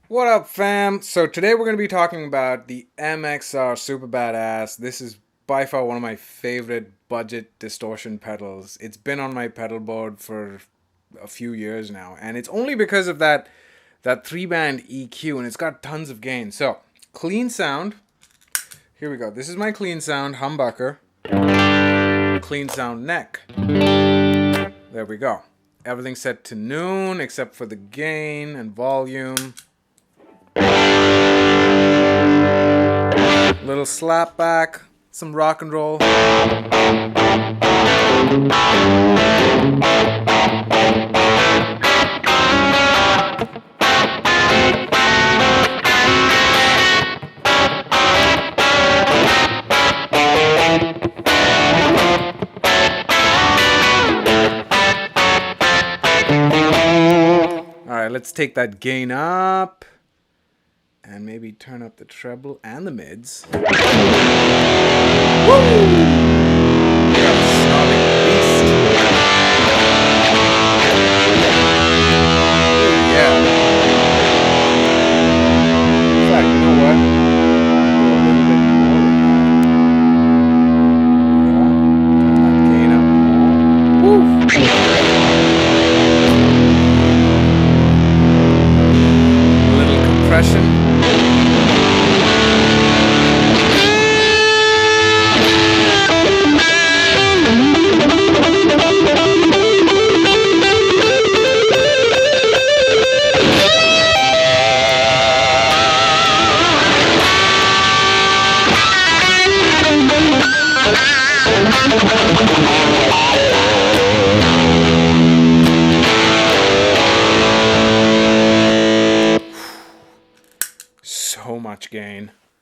What up, fam? So today we're going to be talking about the MXR Super Badass. This is by far one of my favorite budget distortion pedals. It's been on my pedal board for a few years now, and it's only because of that three-band EQ, and it's got tons of gain. So, clean sound. Here we go. This is my clean sound humbucker. Clean sound neck. There we go. Everything's set to noon except for the gain and volume. Little slap back, some rock and roll. Alright, let's take that gain up. And maybe turn up the treble and the mids. Woo! Yeah. In fact, you know what? A little bit more than that. Turn that gain up more. Woo! A little compression.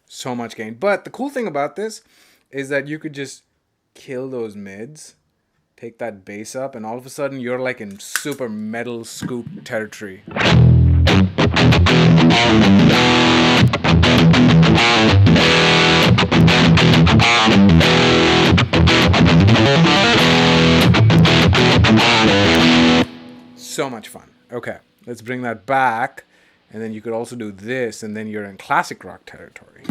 So much gain. But the cool thing about this is that you could just kill those mids, take that bass up, and all of a sudden you're like in super metal scoop territory. So much fun. Okay, let's bring that back. And then you could also do this, and then you're in classic rock territory.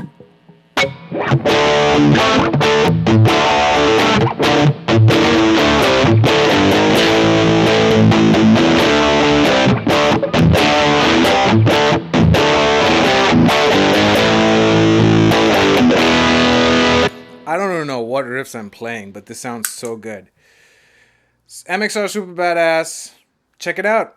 I don't even know what riffs I'm playing, but this sounds so good. MXR Super Badass. Check it out.